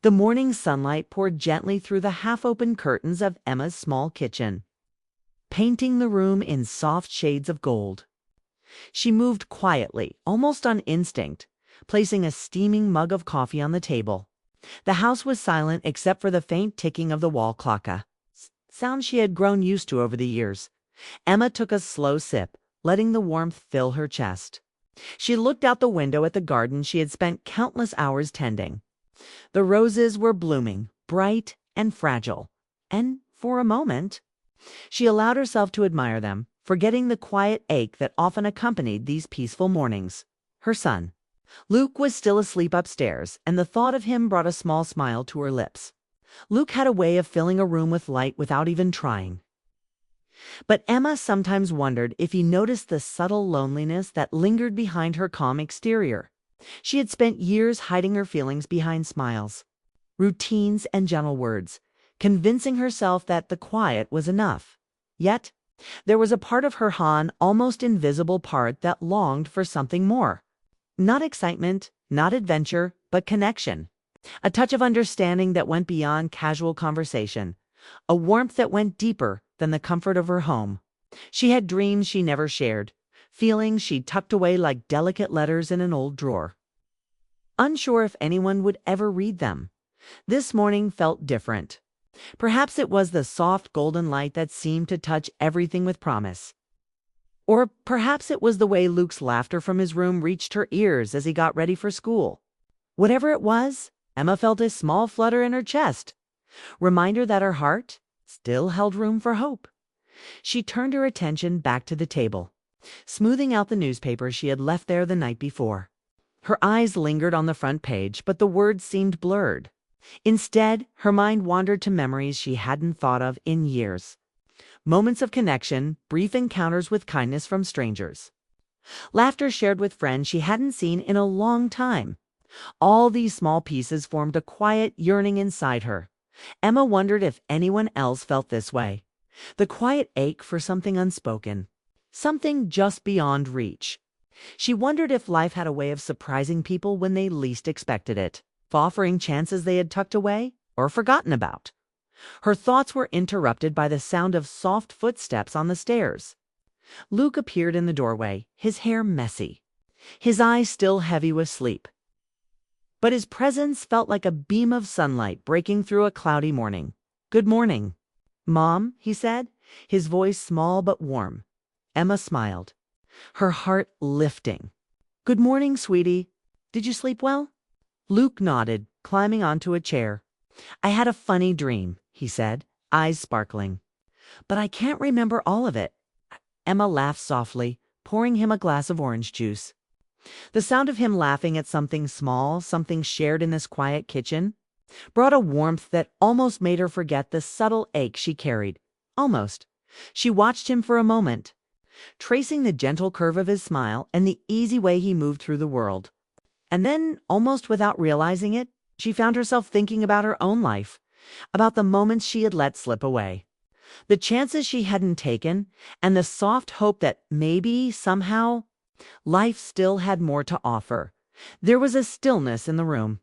The morning sunlight poured gently through the half-open curtains of Emma's small kitchen, painting the room in soft shades of gold. She moved quietly, almost on instinct, placing a steaming mug of coffee on the table. The house was silent except for the faint ticking of the wall clock, a sound she had grown used to over the years. Emma took a slow sip, letting the warmth fill her chest. She looked out the window at the garden she had spent countless hours tending. The roses were blooming, bright and fragile, and for a moment, she allowed herself to admire them, forgetting the quiet ache that often accompanied these peaceful mornings. Her son, Luke, was still asleep upstairs, and the thought of him brought a small smile to her lips. Luke had a way of filling a room with light without even trying. But Emma sometimes wondered if he noticed the subtle loneliness that lingered behind her calm exterior. She had spent years hiding her feelings behind smiles, routines, and gentle words, convincing herself that the quiet was enough. Yet, there was a part of her almost invisible part that longed for something more. Not excitement, not adventure, but connection. A touch of understanding that went beyond casual conversation. A warmth that went deeper than the comfort of her home. She had dreams she never shared, feelings she tucked away like delicate letters in an old drawer. Unsure if anyone would ever read them, this morning felt different. Perhaps it was the soft golden light that seemed to touch everything with promise. Or perhaps it was the way Luke's laughter from his room reached her ears as he got ready for school. Whatever it was, Emma felt a small flutter in her chest, reminder that her heart still held room for hope. She turned her attention back to the table, smoothing out the newspaper she had left there the night before. Her eyes lingered on the front page, but the words seemed blurred. Instead, her mind wandered to memories she hadn't thought of in years. Moments of connection, brief encounters with kindness from strangers. Laughter shared with friends she hadn't seen in a long time. All these small pieces formed a quiet yearning inside her. Emma wondered if anyone else felt this way. The quiet ache for something unspoken, something just beyond reach. She wondered if life had a way of surprising people when they least expected it, offering chances they had tucked away or forgotten about. Her thoughts were interrupted by the sound of soft footsteps on the stairs. Luke appeared in the doorway, his hair messy, his eyes still heavy with sleep. But his presence felt like a beam of sunlight breaking through a cloudy morning. "Good morning, Mom," he said, his voice small but warm. Emma smiled, her heart lifting. "Good morning, sweetie. Did you sleep well?" Luke nodded, climbing onto a chair. "I had a funny dream," he said, eyes sparkling. "But I can't remember all of it." Emma laughed softly, pouring him a glass of orange juice. The sound of him laughing at something small, something shared in this quiet kitchen, brought a warmth that almost made her forget the subtle ache she carried. Almost. She watched him for a moment, tracing the gentle curve of his smile and the easy way he moved through the world. And then, almost without realizing it, she found herself thinking about her own life, about the moments she had let slip away, the chances she hadn't taken, and the soft hope that maybe, somehow, life still had more to offer. There was a stillness in the room,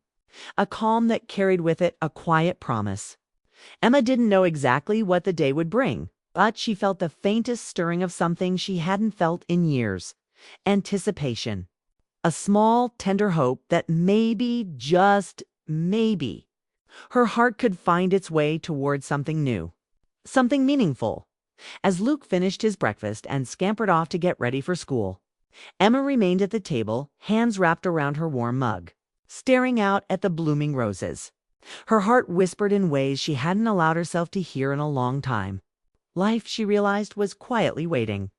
a calm that carried with it a quiet promise. Emma didn't know exactly what the day would bring, but she felt the faintest stirring of something she hadn't felt in years: anticipation. A small, tender hope that maybe, just maybe, her heart could find its way toward something new, something meaningful. As Luke finished his breakfast and scampered off to get ready for school, Emma remained at the table, hands wrapped around her warm mug, staring out at the blooming roses. Her heart whispered in ways she hadn't allowed herself to hear in a long time. Life, she realized, was quietly waiting.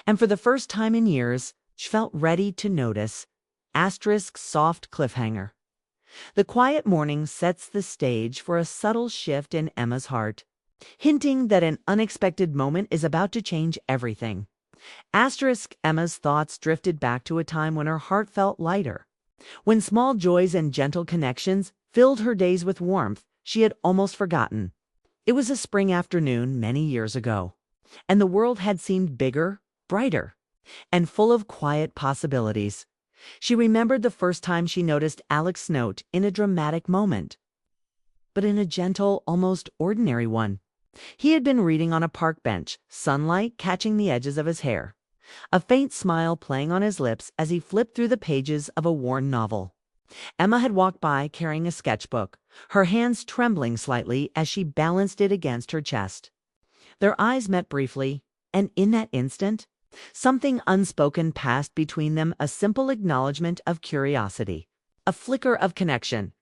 And for the first time in years, she felt ready to notice. Soft cliffhanger. The quiet morning sets the stage for a subtle shift in Emma's heart, hinting that an unexpected moment is about to change everything. Emma's thoughts drifted back to a time when her heart felt lighter, when small joys and gentle connections filled her days with warmth she had almost forgotten. It was a spring afternoon many years ago, and the world had seemed bigger, brighter, and full of quiet possibilities. She remembered the first time she noticed Alex's note in a dramatic moment. but in a gentle, almost ordinary one. He had been reading on a park bench, sunlight catching the edges of his hair, a faint smile playing on his lips as he flipped through the pages of a worn novel. Emma had walked by carrying a sketchbook, her hands trembling slightly as she balanced it against her chest. Their eyes met briefly, and in that instant, something unspoken passed between them, a simple acknowledgement of curiosity, a flicker of connection.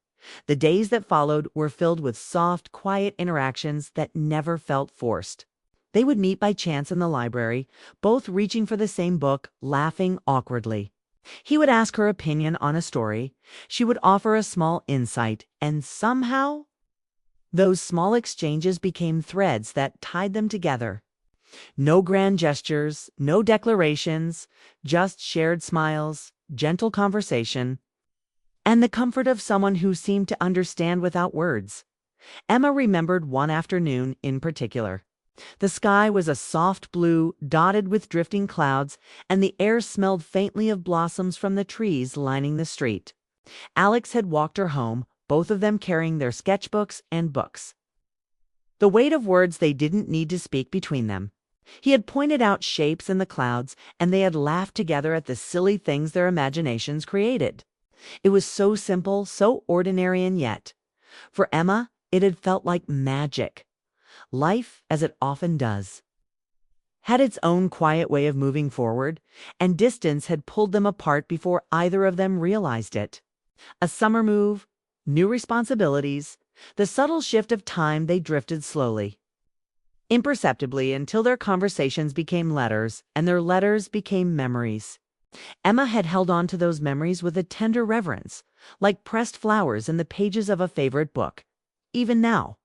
The days that followed were filled with soft, quiet interactions that never felt forced. They would meet by chance in the library, both reaching for the same book, laughing awkwardly. He would ask her opinion on a story, she would offer a small insight, and somehow, those small exchanges became threads that tied them together. No grand gestures, no declarations, just shared smiles, gentle conversation, and the comfort of someone who seemed to understand without words. Emma remembered one afternoon in particular. The sky was a soft blue, dotted with drifting clouds, and the air smelled faintly of blossoms from the trees lining the street. Alex had walked her home, both of them carrying their sketchbooks and books. The weight of words they didn't need to speak between them. He had pointed out shapes in the clouds, and they had laughed together at the silly things their imaginations created. It was so simple, so ordinary, and yet, for Emma, it had felt like magic. Life, as it often does, had its own quiet way of moving forward, and distance had pulled them apart before either of them realized it. A summer move, new responsibilities, the subtle shift of time, they drifted slowly, imperceptibly, until their conversations became letters, and their letters became memories. Emma had held on to those memories with a tender reverence, like pressed flowers in the pages of a favorite book. Even now,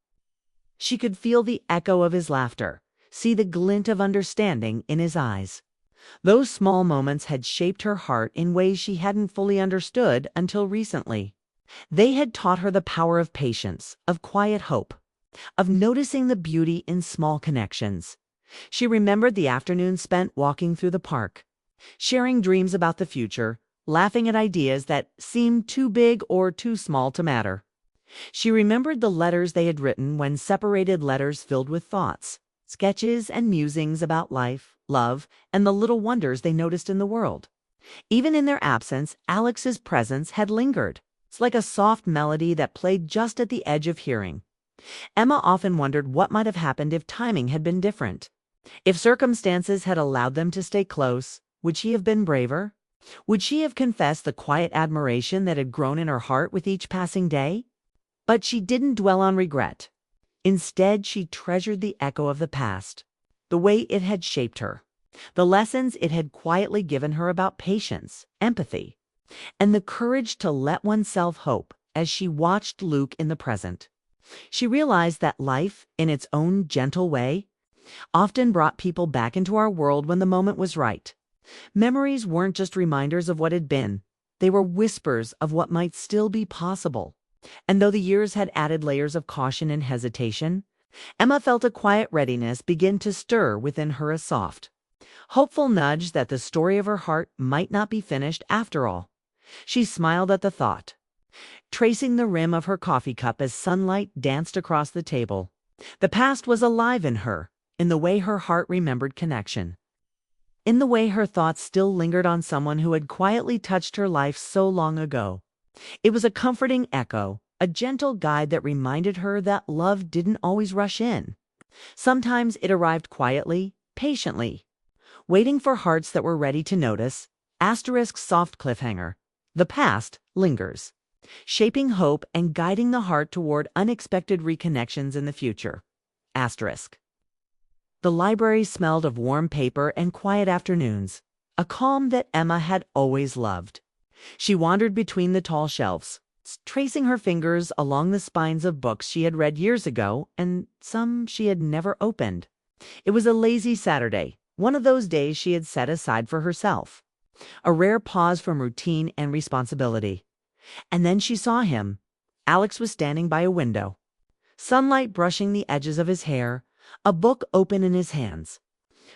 she could feel the echo of his laughter, see the glint of understanding in his eyes. Those small moments had shaped her heart in ways she hadn't fully understood until recently. They had taught her the power of patience, of quiet hope, of noticing the beauty in small connections. She remembered the afternoon spent walking through the park, sharing dreams about the future, laughing at ideas that seemed too big or too small to matter. She remembered the letters they had written when separated, letters filled with thoughts, sketches and musings about life, love, and the little wonders they noticed in the world. Even in their absence, Alex's presence had lingered. It's like a soft melody that played just at the edge of hearing. Emma often wondered what might have happened if timing had been different. If circumstances had allowed them to stay close, would she have been braver? Would she have confessed the quiet admiration that had grown in her heart with each passing day? But she didn't dwell on regret. Instead, she treasured the echo of the past, the way it had shaped her, the lessons it had quietly given her about patience, empathy, and the courage to let oneself hope as she watched Luke in the present. She realized that life, in its own gentle way, often brought people back into our world when the moment was right. Memories weren't just reminders of what had been, they were whispers of what might still be possible. And though the years had added layers of caution and hesitation, Emma felt a quiet readiness begin to stir within her, a soft, hopeful nudge that the story of her heart might not be finished after all. She smiled at the thought, tracing the rim of her coffee cup as sunlight danced across the table. The past was alive in her, in the way her heart remembered connection, in the way her thoughts still lingered on someone who had quietly touched her life so long ago. It was a comforting echo, a gentle guide that reminded her that love didn't always rush in. Sometimes it arrived quietly, patiently, waiting for hearts that were ready to notice. Asterisk soft cliffhanger. The past lingers, shaping hope and guiding the heart toward unexpected reconnections in the future. Asterisk. The library smelled of warm paper and quiet afternoons, a calm that Emma had always loved. She wandered between the tall shelves, tracing her fingers along the spines of books she had read years ago and some she had never opened. It was a lazy Saturday, one of those days she had set aside for herself, a rare pause from routine and responsibility. And then she saw him. Alex was standing by a window, sunlight brushing the edges of his hair, a book open in his hands.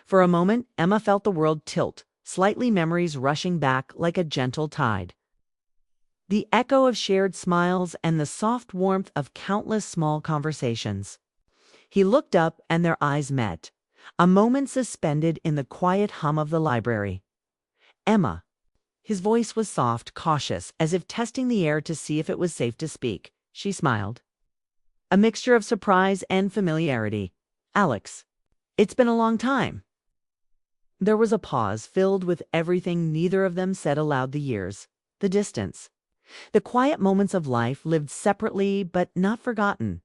For a moment, Emma felt the world tilt, slightly, memories rushing back like a gentle tide. the echo of shared smiles and the soft warmth of countless small conversations. He looked up and their eyes met, a moment suspended in the quiet hum of the library. Emma. His voice was soft, cautious, as if testing the air to see if it was safe to speak. She smiled. A mixture of surprise and familiarity. Alex. It's been a long time. There was a pause filled with everything neither of them said aloud: the years, the distance, the quiet moments of life lived separately but not forgotten.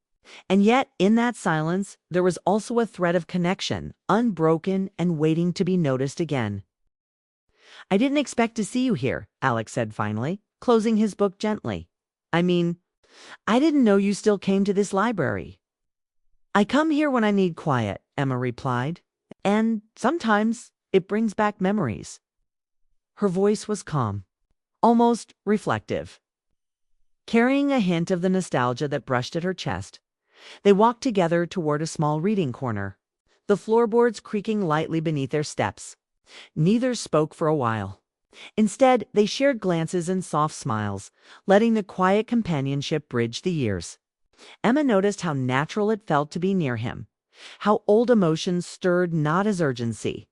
And yet, in that silence, there was also a thread of connection, unbroken and waiting to be noticed again. I didn't expect to see you here, Alex said finally, closing his book gently. I didn't know you still came to this library. I come here when I need quiet, Emma replied, and sometimes it brings back memories. Her voice was calm, almost reflective, carrying a hint of the nostalgia that brushed at her chest. They walked together toward a small reading corner, the floorboards creaking lightly beneath their steps. Neither spoke for a while. Instead, they shared glances and soft smiles, letting the quiet companionship bridge the years. Emma noticed how natural it felt to be near him, how old emotions stirred not as urgency,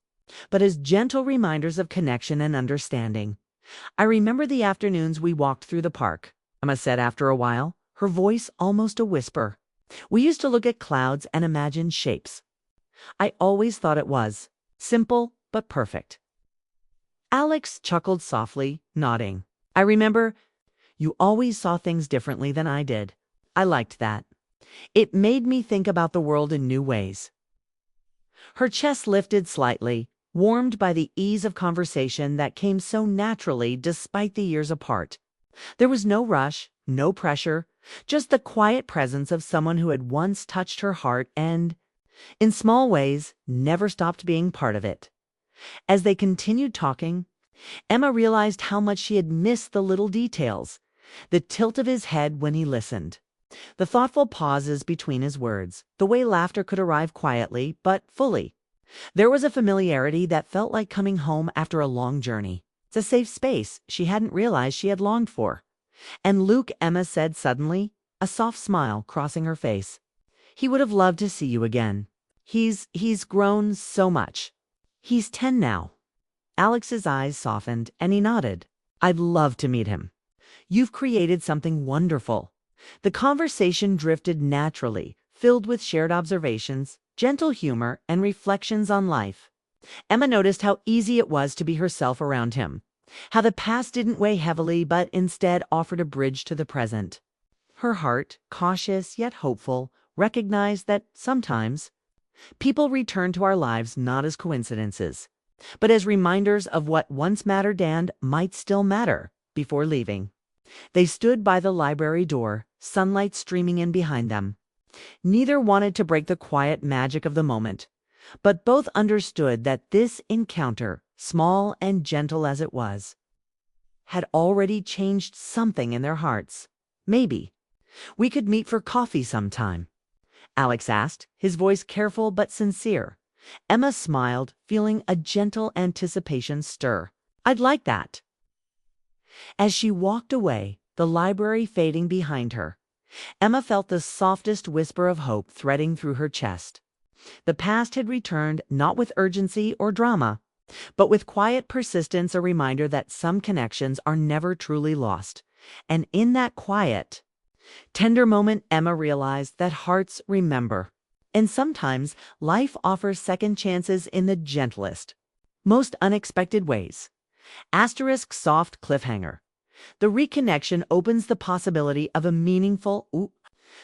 but as gentle reminders of connection and understanding. I remember the afternoons we walked through the park, Emma said after a while, her voice almost a whisper. We used to look at clouds and imagine shapes. I always thought it was simple but perfect. Alex chuckled softly, nodding. I remember you always saw things differently than I did. I liked that. It made me think about the world in new ways. Her chest lifted slightly, warmed by the ease of conversation that came so naturally despite the years apart. There was no rush, no pressure, just the quiet presence of someone who had once touched her heart and, in small ways, never stopped being part of it. As they continued talking, Emma realized how much she had missed the little details, the tilt of his head when he listened, the thoughtful pauses between his words, the way laughter could arrive quietly but fully. There was a familiarity that felt like coming home after a long journey. It's a safe space she hadn't realized she had longed for. And Luke, Emma said suddenly, a soft smile crossing her face. He would have loved to see you again. He's grown so much. He's 10 now. Alex's eyes softened and he nodded. I'd love to meet him. You've created something wonderful. The conversation drifted naturally, filled with shared observations, gentle humor, and reflections on life. Emma noticed how easy it was to be herself around him, how the past didn't weigh heavily but instead offered a bridge to the present. Her heart, cautious yet hopeful, recognized that sometimes people return to our lives not as coincidences, but as reminders of what once mattered and might still matter before leaving. They stood by the library door, sunlight streaming in behind them. Neither wanted to break the quiet magic of the moment, but both understood that this encounter, small and gentle as it was, had already changed something in their hearts. Maybe we could meet for coffee sometime, Alex asked, his voice careful but sincere. Emma smiled, feeling a gentle anticipation stir. I'd like that. As she walked away, the library fading behind her, Emma felt the softest whisper of hope threading through her chest. The past had returned not with urgency or drama, but with quiet persistence, a reminder that some connections are never truly lost. And in that quiet, tender moment, Emma realized that hearts remember. And sometimes life offers second chances in the gentlest, most unexpected ways. Asterisk soft cliffhanger. The reconnection opens the possibility of a meaningful,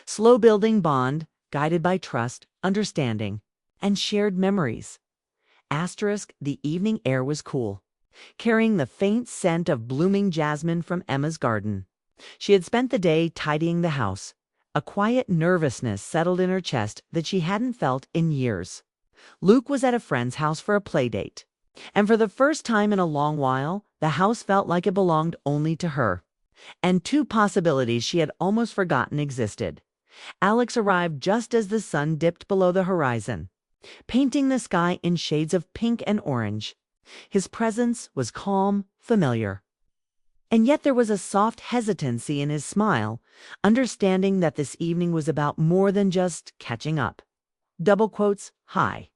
slow-building bond guided by trust, understanding, and shared memories. Asterisk, the evening air was cool, carrying the faint scent of blooming jasmine from Emma's garden. She had spent the day tidying the house. A quiet nervousness settled in her chest that she hadn't felt in years. Luke was at a friend's house for a play date, and for the first time in a long while, the house felt like it belonged only to her. And two possibilities she had almost forgotten existed. Alex arrived just as the sun dipped below the horizon, painting the sky in shades of pink and orange. His presence was calm, familiar. And yet there was a soft hesitancy in his smile, understanding that this evening was about more than just catching up. Double quotes, "Hi,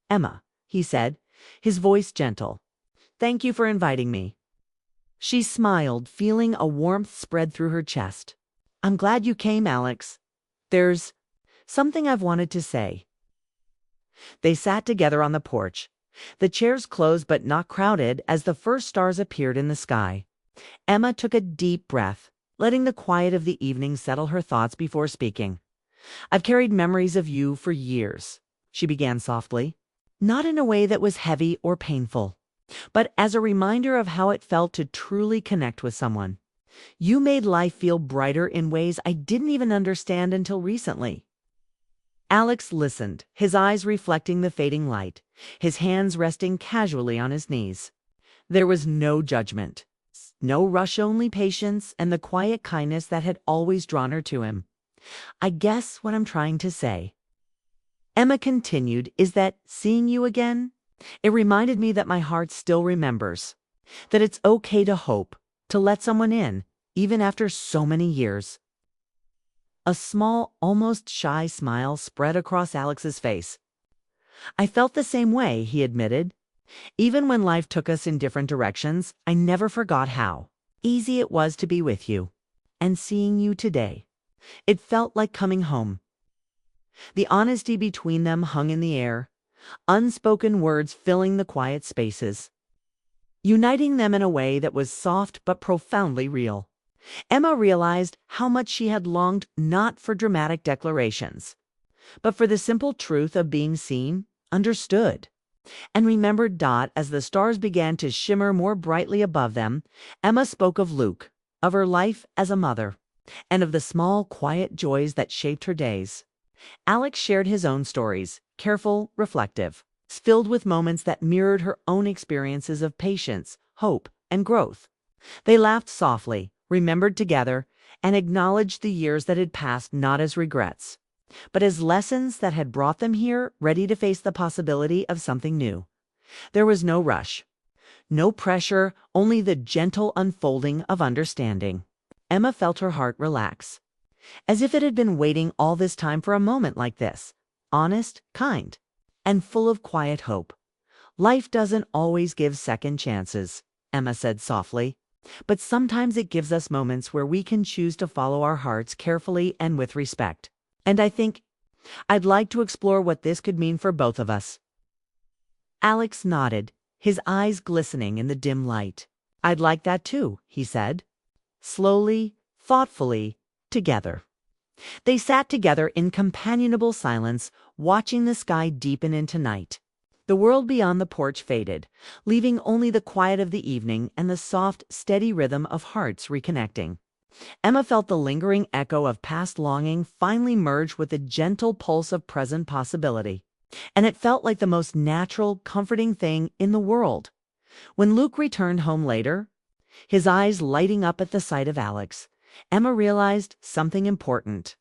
Emma," he said, his voice gentle. "Thank you for inviting me." She smiled, feeling a warmth spread through her chest. "I'm glad you came, Alex. There's something I've wanted to say." They sat together on the porch, the chairs closed but not crowded as the first stars appeared in the sky. Emma took a deep breath, letting the quiet of the evening settle her thoughts before speaking. "I've carried memories of you for years," she began softly, not in a way that was heavy or painful, but as a reminder of how it felt to truly connect with someone. You made life feel brighter in ways I didn't even understand until recently. Alex listened, his eyes reflecting the fading light, his hands resting casually on his knees. There was no judgment, no rush, only patience and the quiet kindness that had always drawn her to him. "I guess what I'm trying to say," Emma continued, "is that seeing you again, it reminded me that my heart still remembers, that it's okay to hope, to let someone in, even after so many years." A small, almost shy smile spread across Alex's face. "I felt the same way," he admitted. "Even when life took us in different directions, I never forgot how easy it was to be with you. And seeing you today, it felt like coming home." The honesty between them hung in the air, unspoken words filling the quiet spaces, uniting them in a way that was soft but profoundly real. Emma realized how much she had longed not for dramatic declarations, but for the simple truth of being seen, understood, and remembered. As the stars began to shimmer more brightly above them, Emma spoke of Luke, of her life as a mother, and of the small, quiet joys that shaped her days. Alex shared his own stories, careful, reflective, filled with moments that mirrored her own experiences of patience, hope, and growth. They laughed softly, remembered together, and acknowledged the years that had passed not as regrets, but as lessons that had brought them here, ready to face the possibility of something new. There was no rush, no pressure, only the gentle unfolding of understanding. Emma felt her heart relax, as if it had been waiting all this time for a moment like this, honest, kind, and full of quiet hope. "Life doesn't always give second chances," Emma said softly, "but sometimes it gives us moments where we can choose to follow our hearts carefully and with respect. And I think I'd like to explore what this could mean for both of us." Alex nodded, his eyes glistening in the dim light. "I'd like that too," he said. Slowly, thoughtfully, together. They sat together in companionable silence, watching the sky deepen into night. The world beyond the porch faded, leaving only the quiet of the evening and the soft, steady rhythm of hearts reconnecting. Emma felt the lingering echo of past longing finally merge with the gentle pulse of present possibility. And it felt like the most natural, comforting thing in the world. When Luke returned home later, his eyes lighting up at the sight of Alex, Emma realized something important.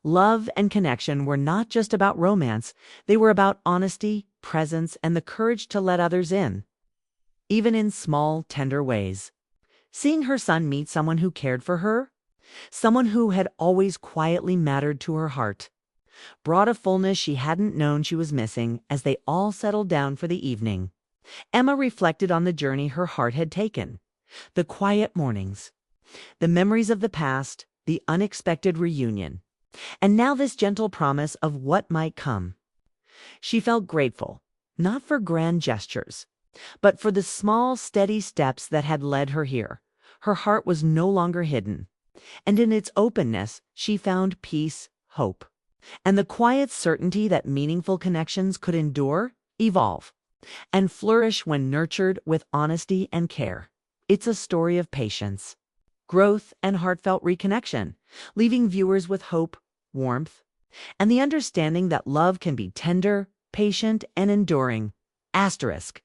Love and connection were not just about romance, they were about honesty, presence, and the courage to let others in, even in small, tender ways. Seeing her son meet someone who cared for her, someone who had always quietly mattered to her heart, brought a fullness she hadn't known she was missing. As they all settled down for the evening, Emma reflected on the journey her heart had taken, the quiet mornings, the memories of the past, the unexpected reunion, and now this gentle promise of what might come. She felt grateful, not for grand gestures, but for the small, steady steps that had led her here. Her heart was no longer hidden, and in its openness she found peace, hope, and the quiet certainty that meaningful connections could endure, evolve, and flourish when nurtured with honesty and care. It's a story of patience, growth, and heartfelt reconnection, leaving viewers with hope, warmth, and the understanding that love can be tender, patient, and enduring. Asterisk.